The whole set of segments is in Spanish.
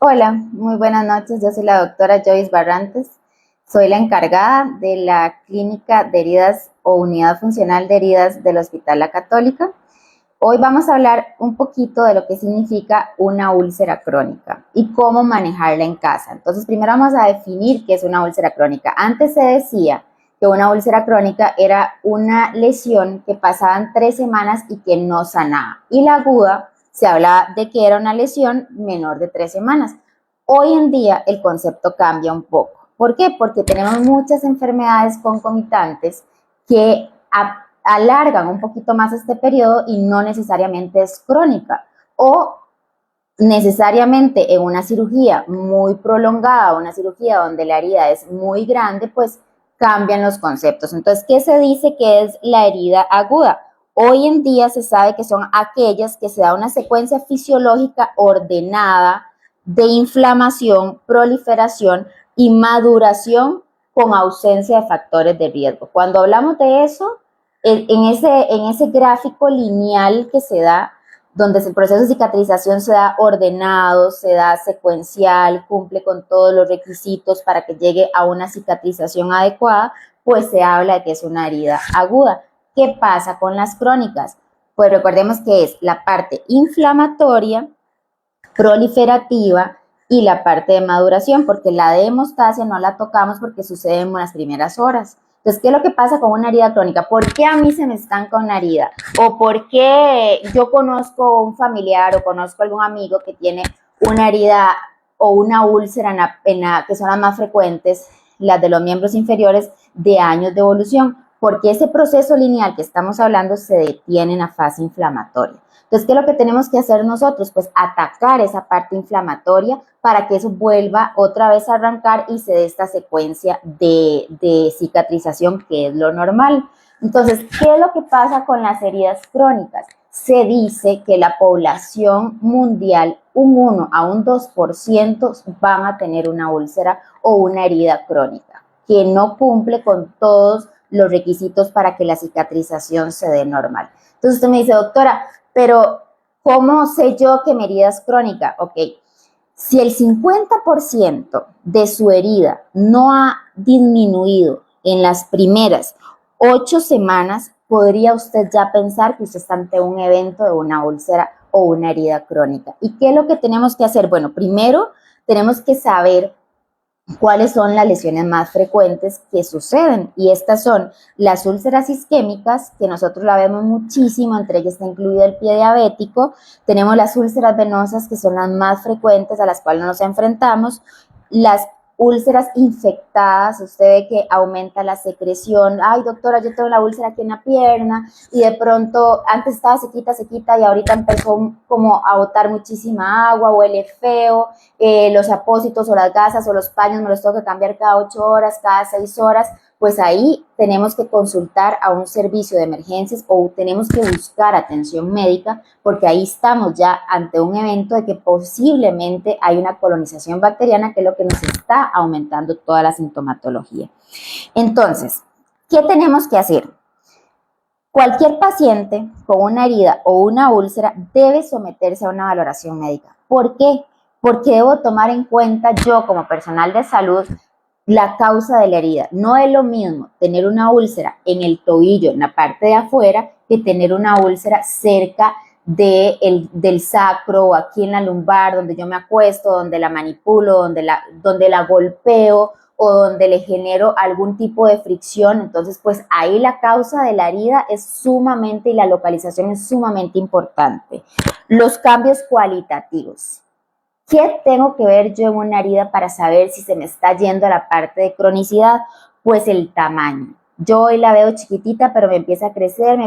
Hola, muy buenas noches. Yo soy la doctora Joyce Barrantes. Soy la encargada de la Clínica de Heridas o Unidad Funcional de Heridas del Hospital La Católica. Hoy vamos a hablar un poquito de lo que significa una úlcera crónica y cómo manejarla en casa. Entonces, primero vamos a definir qué es una úlcera crónica. Antes se decía que una úlcera crónica era una lesión que pasaban 3 semanas y que no sanaba. Y la aguda se hablaba de que era una lesión menor de 3 semanas. Hoy en día el concepto cambia un poco. ¿Por qué? Porque tenemos muchas enfermedades concomitantes que alargan un poquito más este periodo y no necesariamente es crónica. O necesariamente en una cirugía muy prolongada, una cirugía donde la herida es muy grande, pues cambian los conceptos. Entonces, ¿qué se dice que es la herida aguda? Hoy en día se sabe que son aquellas que se da una secuencia fisiológica ordenada de inflamación, proliferación y maduración con ausencia de factores de riesgo. Cuando hablamos de eso, en ese gráfico lineal que se da, donde el proceso de cicatrización se da ordenado, se da secuencial, cumple con todos los requisitos para que llegue a una cicatrización adecuada, pues se habla de que es una herida aguda. ¿Qué pasa con las crónicas? Pues recordemos que es la parte inflamatoria, proliferativa y la parte de maduración, porque la de hemostasia no la tocamos porque sucede en las primeras horas. Entonces, ¿qué es lo que pasa con una herida crónica? ¿Por qué a mí se me estanca una herida? ¿O por qué yo conozco un familiar o conozco algún amigo que tiene una herida o una úlcera que son las más frecuentes, las de los miembros inferiores, de años de evolución? Porque ese proceso lineal que estamos hablando se detiene en la fase inflamatoria. Entonces, ¿qué es lo que tenemos que hacer nosotros? Pues atacar esa parte inflamatoria para que eso vuelva otra vez a arrancar y se dé esta secuencia de cicatrización, que es lo normal. Entonces, ¿qué es lo que pasa con las heridas crónicas? Se dice que la población mundial, un 1 a un 2% van a tener una úlcera o una herida crónica, que no cumple con todos los requisitos para que la cicatrización se dé normal. Entonces usted me dice, doctora, pero ¿cómo sé yo que mi herida es crónica? Ok, si el 50% de su herida no ha disminuido en las primeras 8 semanas, podría usted ya pensar que usted está ante un evento de una úlcera o una herida crónica. ¿Y qué es lo que tenemos que hacer? Bueno, primero tenemos que saber cuáles son las lesiones más frecuentes que suceden. Y estas son las úlceras isquémicas, que nosotros la vemos muchísimo, entre ellas está incluido el pie diabético. Tenemos las úlceras venosas, que son las más frecuentes a las cuales nos enfrentamos. Las úlceras infectadas, usted ve que aumenta la secreción. Ay, doctora, yo tengo la úlcera aquí en la pierna y de pronto antes estaba sequita y ahorita empezó como a botar muchísima agua, huele feo. Los apósitos o las gasas o los paños me los tengo que cambiar cada 8 horas, cada 6 horas, pues ahí tenemos que consultar a un servicio de emergencias o tenemos que buscar atención médica, porque ahí estamos ya ante un evento de que posiblemente hay una colonización bacteriana, que es lo que nos está aumentando toda la sintomatología. Entonces, ¿qué tenemos que hacer? Cualquier paciente con una herida o una úlcera debe someterse a una valoración médica. ¿Por qué? Porque debo tomar en cuenta yo como personal de salud la causa de la herida. No es lo mismo tener una úlcera en el tobillo, en la parte de afuera, que tener una úlcera cerca del sacro o aquí en la lumbar, donde yo me acuesto, donde la manipulo, donde la golpeo o donde le genero algún tipo de fricción. Entonces, pues ahí la causa de la herida es sumamente, y la localización es sumamente importante. Los cambios cualitativos. ¿Qué tengo que ver yo en una herida para saber si se me está yendo a la parte de cronicidad? Pues el tamaño. Yo hoy la veo chiquitita, pero me empieza a crecer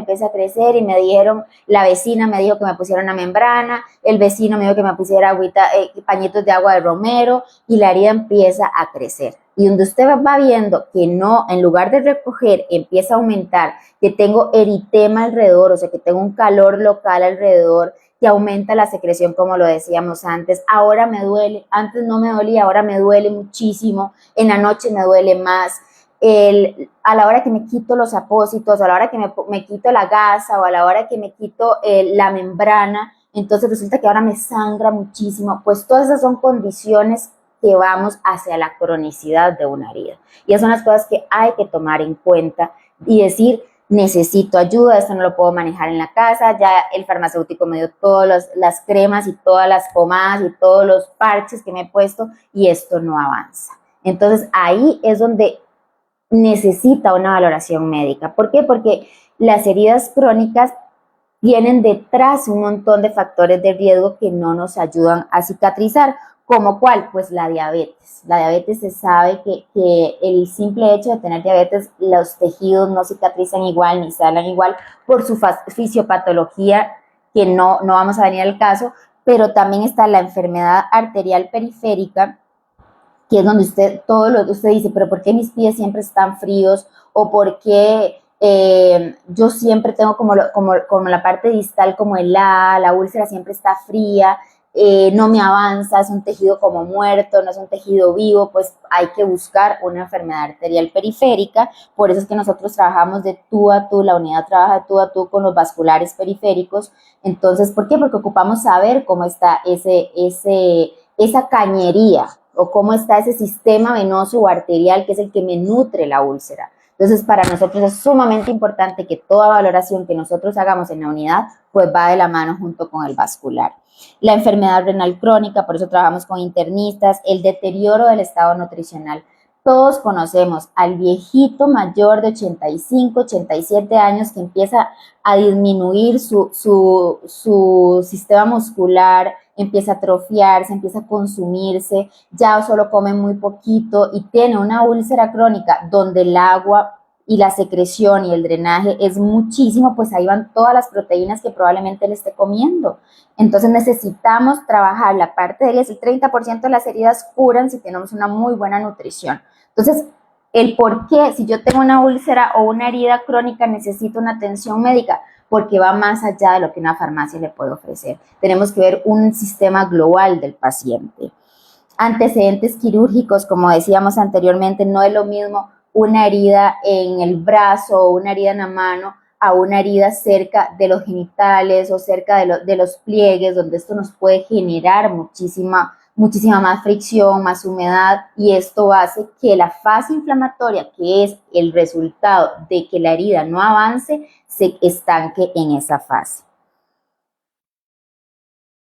y me dijeron, la vecina me dijo que me pusiera una membrana, el vecino me dijo que me pusiera pañitos de agua de romero, y la herida empieza a crecer. Y donde usted va viendo que no, en lugar de recoger, empieza a aumentar, que tengo eritema alrededor, o sea, que tengo un calor local alrededor, que aumenta la secreción, como lo decíamos antes. Ahora me duele, antes no me dolía, ahora me duele muchísimo, en la noche me duele más. A la hora que me quito los apósitos, a la hora que me quito la gasa o a la hora que me quito la membrana, entonces resulta que ahora me sangra muchísimo. Pues todas esas son condiciones que vamos hacia la cronicidad de una herida. Y esas son las cosas que hay que tomar en cuenta y decir, necesito ayuda, esto no lo puedo manejar en la casa, ya el farmacéutico me dio todas las cremas y todas las pomadas y todos los parches que me he puesto y esto no avanza. Entonces ahí es donde necesita una valoración médica. ¿Por qué? Porque las heridas crónicas tienen detrás un montón de factores de riesgo que no nos ayudan a cicatrizar. ¿Como cuál? Pues la diabetes. La diabetes se sabe que el simple hecho de tener diabetes, los tejidos no cicatrizan igual ni sanan igual por su fisiopatología, que no vamos a venir al caso, pero también está la enfermedad arterial periférica, que es donde usted dice, pero ¿por qué mis pies siempre están fríos? ¿O por qué yo siempre tengo como la parte distal como helada, la úlcera siempre está fría, no me avanza, es un tejido como muerto, no es un tejido vivo? Pues hay que buscar una enfermedad arterial periférica. Por eso es que nosotros trabajamos de tú a tú, la unidad trabaja de tú a tú con los vasculares periféricos. Entonces, ¿por qué? Porque ocupamos saber cómo está esa cañería, o cómo está ese sistema venoso o arterial que es el que me nutre la úlcera. Entonces, para nosotros es sumamente importante que toda valoración que nosotros hagamos en la unidad, pues va de la mano junto con el vascular. La enfermedad renal crónica, por eso trabajamos con internistas, el deterioro del estado nutricional. Todos conocemos al viejito mayor de 85, 87 años que empieza a disminuir su sistema muscular, empieza a atrofiarse, empieza a consumirse, ya solo come muy poquito y tiene una úlcera crónica donde el agua y la secreción y el drenaje es muchísimo, pues ahí van todas las proteínas que probablemente él esté comiendo. Entonces necesitamos trabajar la parte de él, el 30% de las heridas curan si tenemos una muy buena nutrición. Entonces, el por qué, si yo tengo una úlcera o una herida crónica, necesito una atención médica, porque va más allá de lo que una farmacia le puede ofrecer. Tenemos que ver un sistema global del paciente. Antecedentes quirúrgicos, como decíamos anteriormente, no es lo mismo una herida en el brazo o una herida en la mano a una herida cerca de los genitales o cerca de los pliegues, donde esto nos puede generar muchísima más fricción, más humedad, y esto hace que la fase inflamatoria, que es el resultado de que la herida no avance, se estanque en esa fase.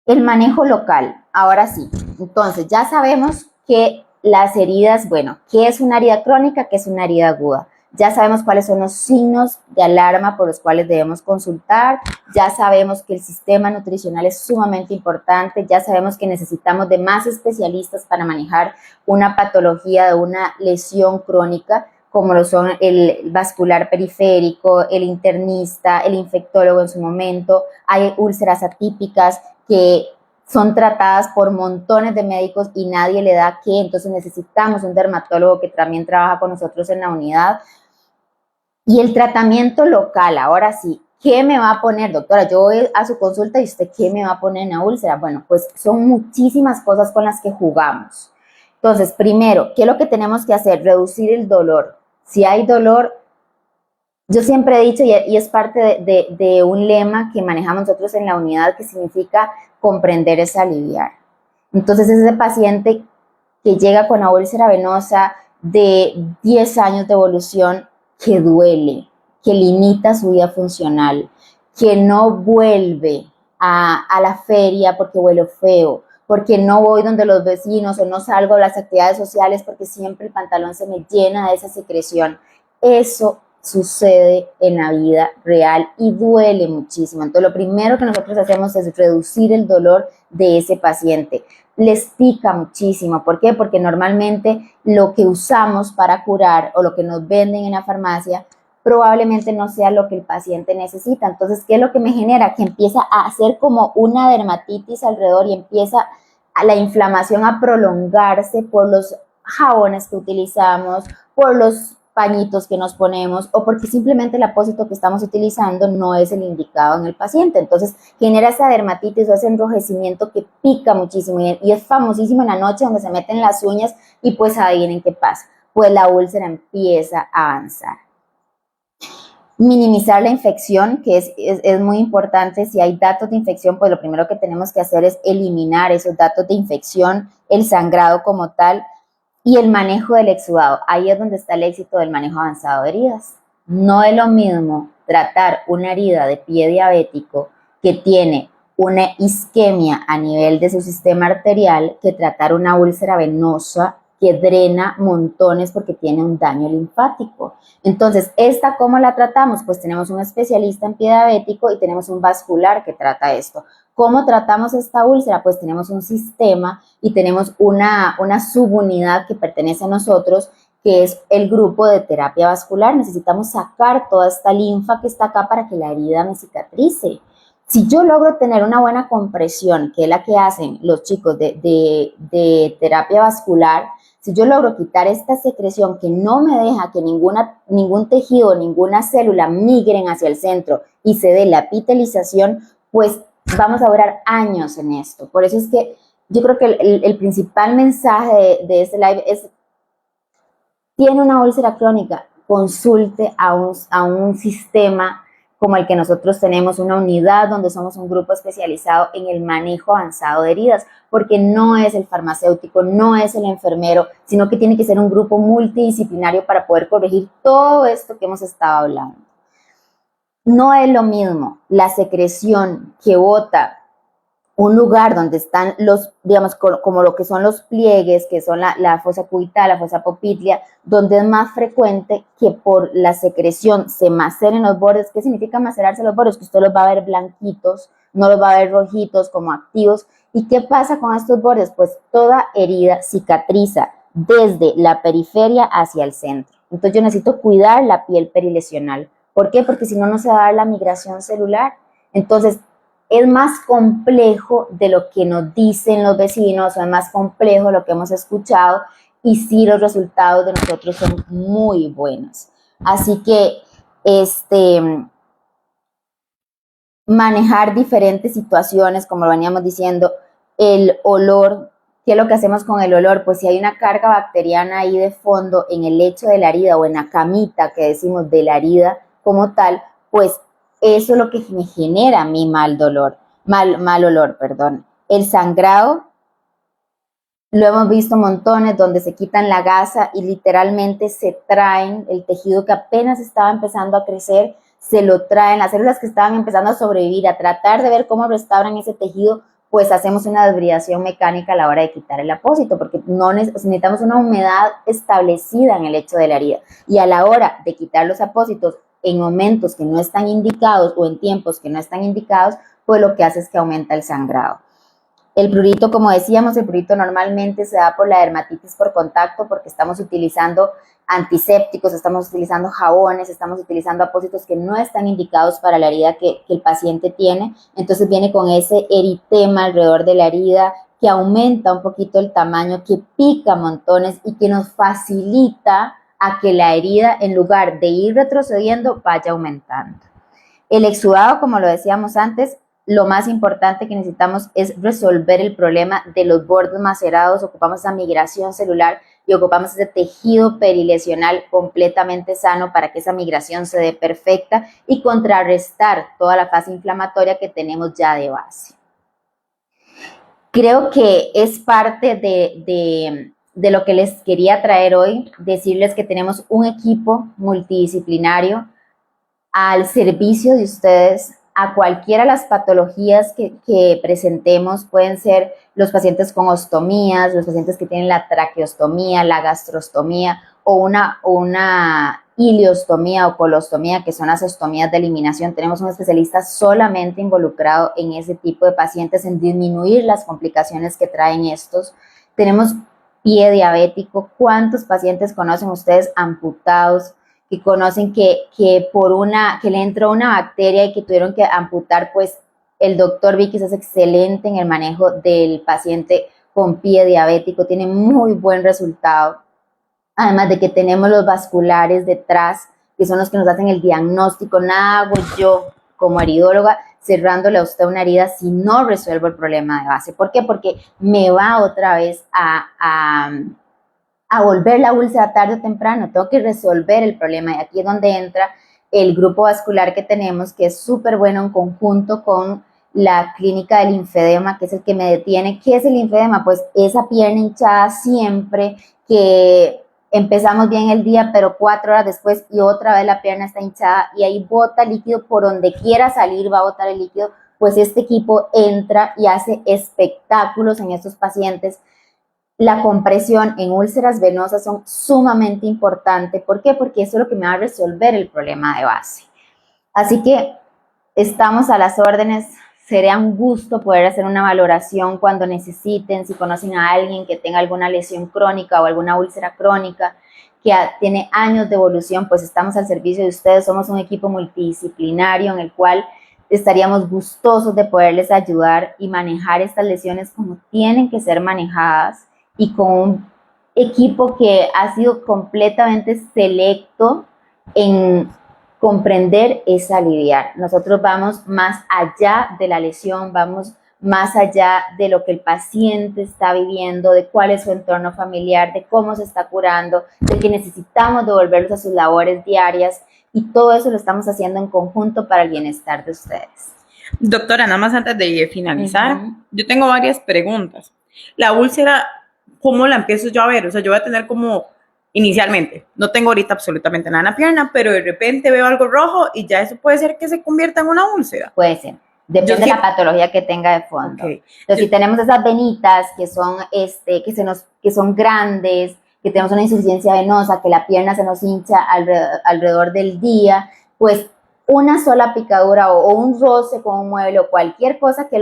El manejo local, ahora sí. Entonces, ya sabemos que las heridas, bueno, ¿qué es una herida crónica? ¿Qué es una herida aguda? Ya sabemos cuáles son los signos de alarma por los cuales debemos consultar, ya sabemos que el sistema nutricional es sumamente importante, ya sabemos que necesitamos de más especialistas para manejar una patología de una lesión crónica, como lo son el vascular periférico, el internista, el infectólogo en su momento. Hay úlceras atípicas que son tratadas por montones de médicos y nadie le da qué, entonces necesitamos un dermatólogo que también trabaja con nosotros en la unidad. Y el tratamiento local, ahora sí, ¿qué me va a poner, doctora? Yo voy a su consulta y usted, ¿qué me va a poner en la úlcera? Bueno, pues son muchísimas cosas con las que jugamos. Entonces, primero, ¿qué es lo que tenemos que hacer? Reducir el dolor. Si hay dolor, yo siempre he dicho, y es parte de un lema que manejamos nosotros en la unidad, que significa comprender es aliviar. Entonces, ese paciente que llega con una úlcera venosa de 10 años de evolución, que duele, que limita su vida funcional, que no vuelve a la feria porque huele feo, porque no voy donde los vecinos o no salgo a las actividades sociales porque siempre el pantalón se me llena de esa secreción. Eso sucede en la vida real y duele muchísimo. Entonces, lo primero que nosotros hacemos es reducir el dolor de ese paciente. Les pica muchísimo. ¿Por qué? Porque normalmente lo que usamos para curar o lo que nos venden en la farmacia probablemente no sea lo que el paciente necesita. Entonces, ¿qué es lo que me genera? Que empieza a hacer como una dermatitis alrededor y empieza la inflamación a prolongarse por los jabones que utilizamos, por los pañitos que nos ponemos o porque simplemente el apósito que estamos utilizando no es el indicado en el paciente. Entonces genera esa dermatitis o ese enrojecimiento que pica muchísimo y es famosísimo en la noche donde se meten las uñas y pues adivinen qué pasa, pues la úlcera empieza a avanzar. minimizar la infección, que es muy importante. Si hay datos de infección, pues lo primero que tenemos que hacer es eliminar esos datos de infección, el sangrado como tal y el manejo del exudado. Ahí es donde está el éxito del manejo avanzado de heridas. No es lo mismo tratar una herida de pie diabético que tiene una isquemia a nivel de su sistema arterial que tratar una úlcera venosa que drena montones porque tiene un daño linfático. Entonces, ¿esta cómo la tratamos? Pues tenemos un especialista en pie diabético y tenemos un vascular que trata esto. ¿Cómo tratamos esta úlcera? Pues tenemos un sistema y tenemos una subunidad que pertenece a nosotros, que es el grupo de terapia vascular. Necesitamos sacar toda esta linfa que está acá para que la herida me cicatrice. Si yo logro tener una buena compresión, que es la que hacen los chicos de terapia vascular, si yo logro quitar esta secreción que no me deja que ningún tejido, ninguna célula migren hacia el centro y se dé la epitelización, pues vamos a durar años en esto. Por eso es que yo creo que el principal mensaje de este live es: tiene una úlcera crónica, consulte a un sistema como el que nosotros tenemos, una unidad donde somos un grupo especializado en el manejo avanzado de heridas, porque no es el farmacéutico, no es el enfermero, sino que tiene que ser un grupo multidisciplinario para poder corregir todo esto que hemos estado hablando. No es lo mismo la secreción que bota un lugar donde están los, digamos, como lo que son los pliegues, que son la fosa cubital, la fosa popltea, donde es más frecuente que por la secreción se maceren los bordes. ¿Qué significa macerarse los bordes? Que usted los va a ver blanquitos, no los va a ver rojitos como activos. ¿Y qué pasa con estos bordes? Pues toda herida cicatriza desde la periferia hacia el centro. Entonces yo necesito cuidar la piel perilesional. ¿Por qué? Porque si no, no se va a dar la migración celular. Entonces, es más complejo de lo que nos dicen los vecinos, es más complejo de lo que hemos escuchado, y sí, los resultados de nosotros son muy buenos. Así que manejar diferentes situaciones, como lo veníamos diciendo, el olor. ¿Qué es lo que hacemos con el olor? Pues si hay una carga bacteriana ahí de fondo en el lecho de la herida o en la camita que decimos de la herida como tal, pues eso es lo que me genera mi mal olor, perdón. El sangrado, lo hemos visto montones donde se quitan la gasa y literalmente se traen el tejido que apenas estaba empezando a crecer, se lo traen, las células que estaban empezando a sobrevivir, a tratar de ver cómo restauran ese tejido, pues hacemos una desbridación mecánica a la hora de quitar el apósito, porque no necesitamos una humedad establecida en el lecho de la herida. Y a la hora de quitar los apósitos en momentos que no están indicados o en tiempos que no están indicados, pues lo que hace es que aumenta el sangrado. El prurito, como decíamos, el prurito normalmente se da por la dermatitis por contacto, porque estamos utilizando antisépticos, estamos utilizando jabones, estamos utilizando apósitos que no están indicados para la herida que el paciente tiene. Entonces viene con ese eritema alrededor de la herida que aumenta un poquito el tamaño, que pica montones y que nos facilita a que la herida, en lugar de ir retrocediendo, vaya aumentando. El exudado, como lo decíamos antes, lo más importante que necesitamos es resolver el problema de los bordes macerados. Ocupamos esa migración celular y ocupamos ese tejido perilesional completamente sano para que esa migración se dé perfecta y contrarrestar toda la fase inflamatoria que tenemos ya de base. Creo que es parte de lo que les quería traer hoy, decirles que tenemos un equipo multidisciplinario al servicio de ustedes a cualquiera de las patologías que presentemos. Pueden ser los pacientes con ostomías, los pacientes que tienen la traqueostomía, la gastrostomía o una ileostomía o colostomía, que son las ostomías de eliminación. Tenemos un especialista solamente involucrado en ese tipo de pacientes, en disminuir las complicaciones que traen estos. Tenemos pie diabético. ¿Cuántos pacientes conocen ustedes amputados? Que conocen que le entró una bacteria y que tuvieron que amputar? Pues el doctor Vicky es excelente en el manejo del paciente con pie diabético, tiene muy buen resultado. Además de que tenemos los vasculares detrás, que son los que nos hacen el diagnóstico. Nada hago yo como heridóloga cerrándole a usted una herida si no resuelvo el problema de base. ¿Por qué? Porque me va otra vez a volver la úlcera tarde o temprano. Tengo que resolver el problema, y aquí es donde entra el grupo vascular que tenemos, que es súper bueno en conjunto con la clínica del linfedema, que es el que me detiene. ¿Qué es el linfedema? Pues esa pierna hinchada siempre, que empezamos bien el día, pero 4 horas después y otra vez la pierna está hinchada y ahí bota líquido por donde quiera salir, va a botar el líquido. Pues este equipo entra y hace espectáculos en estos pacientes. La compresión en úlceras venosas son sumamente importantes. ¿Por qué? Porque eso es lo que me va a resolver el problema de base. Así que estamos a las órdenes. Sería un gusto poder hacer una valoración cuando necesiten, si conocen a alguien que tenga alguna lesión crónica o alguna úlcera crónica que tiene años de evolución, pues estamos al servicio de ustedes. Somos un equipo multidisciplinario en el cual estaríamos gustosos de poderles ayudar y manejar estas lesiones como tienen que ser manejadas y con un equipo que ha sido completamente selecto en comprender es aliviar. Nosotros vamos más allá de la lesión, vamos más allá de lo que el paciente está viviendo, de cuál es su entorno familiar, de cómo se está curando, de que necesitamos devolverlos a sus labores diarias y todo eso lo estamos haciendo en conjunto para el bienestar de ustedes. Doctora, nada más antes de finalizar, yo tengo varias preguntas. La úlcera, ¿cómo la empiezo yo a ver? O sea, yo voy a tener como inicialmente, no tengo ahorita absolutamente nada en la pierna, pero de repente veo algo rojo y ya eso puede ser que se convierta en una úlcera. Puede ser, depende de la patología que tenga de fondo. Okay. Entonces, si tenemos esas venitas que son, que son grandes, que tenemos una insuficiencia venosa, que la pierna se nos hincha alrededor del día, pues una sola picadura o un roce con un mueble o cualquier cosa que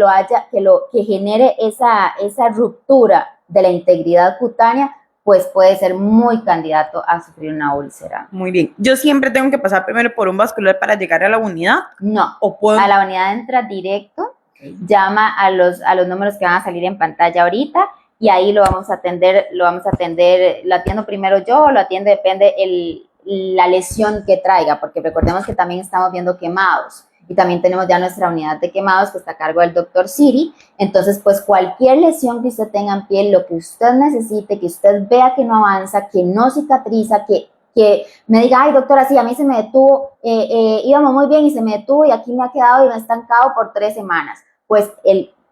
genere esa ruptura de la integridad cutánea, pues puede ser muy candidato a sufrir una úlcera. Muy bien. ¿Yo siempre tengo que pasar primero por un vascular para llegar a la unidad? No. ¿O puedo? A la unidad entra directo, llama a los números que van a salir en pantalla ahorita y ahí lo vamos a atender, lo atiendo primero yo o lo atiende, depende la lesión que traiga, porque recordemos que también estamos viendo quemados. Y también tenemos ya nuestra unidad de quemados que está a cargo del doctor Siri. Entonces, pues cualquier lesión que usted tenga en piel, lo que usted necesite, que usted vea que no avanza, que no cicatriza, que me diga, ay doctora, sí, a mí se me detuvo, íbamos muy bien y se me detuvo y aquí me ha quedado y me ha estancado por 3 semanas. Pues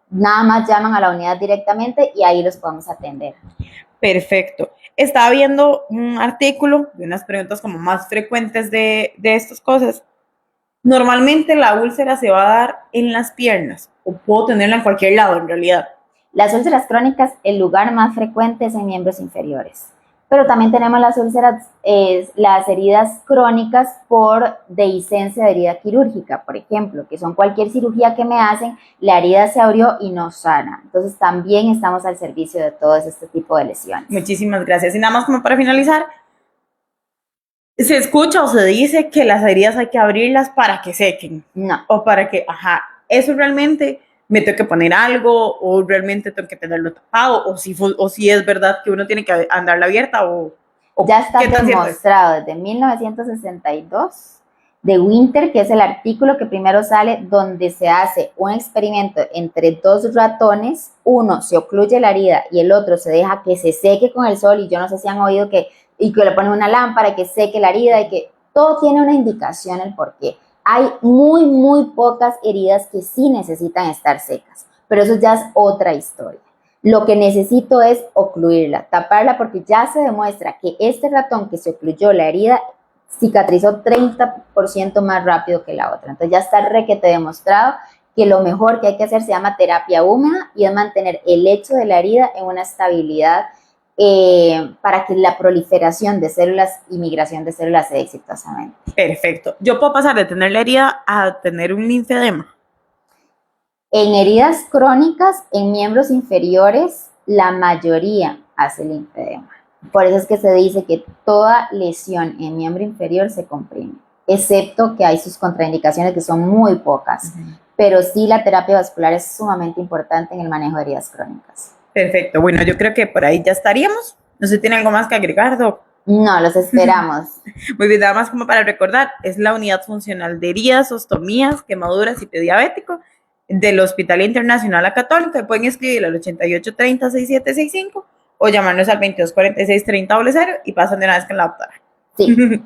nada más llaman a la unidad directamente y ahí los podemos atender. Perfecto. Estaba viendo un artículo de unas preguntas como más frecuentes de estas cosas. Normalmente la úlcera se va a dar en las piernas o puedo tenerla en cualquier lado en realidad. Las úlceras crónicas, el lugar más frecuente es en miembros inferiores, pero también tenemos las úlceras, las heridas crónicas por dehiscencia de herida quirúrgica, por ejemplo, que son cualquier cirugía que me hacen, la herida se abrió y no sana. Entonces también estamos al servicio de todo este tipo de lesiones. Muchísimas gracias. Y nada más como para finalizar, se escucha o se dice que las heridas hay que abrirlas para que sequen. No. O para que, eso realmente me tengo que poner algo o realmente tengo que tenerlo tapado o si es verdad que uno tiene que andarla abierta o ya está demostrado desde 1962 de Winter, que es el artículo que primero sale, donde se hace un experimento entre 2 ratones, uno se ocluye la herida y el otro se deja que se seque con el sol, y yo no sé si han oído que le ponen una lámpara y que seque la herida, y que todo tiene una indicación el por qué. Hay muy, muy pocas heridas que sí necesitan estar secas, pero eso ya es otra historia. Lo que necesito es ocluirla, taparla, porque ya se demuestra que este ratón que se ocluyó la herida cicatrizó 30% más rápido que la otra. Entonces ya está requete demostrado que lo mejor que hay que hacer se llama terapia húmeda y es mantener el lecho de la herida en una estabilidad para que la proliferación de células y migración de células se dé exitosamente. Perfecto. ¿Yo puedo pasar de tener la herida a tener un linfedema? En heridas crónicas, en miembros inferiores, la mayoría hace linfedema. Por eso es que se dice que toda lesión en miembro inferior se comprime, excepto que hay sus contraindicaciones que son muy pocas. Pero sí, la terapia vascular es sumamente importante en el manejo de heridas crónicas. Perfecto. Bueno, yo creo que por ahí ya estaríamos. No sé si tiene algo más que agregar, Doc. No, los esperamos. Muy bien, nada más como para recordar, es la unidad funcional de heridas, ostomías, quemaduras y pediabético del Hospital Internacional La Católica. Pueden escribir al 8830-6765 o llamarnos al 2246-3000 y pasan de una vez con la doctora. Sí.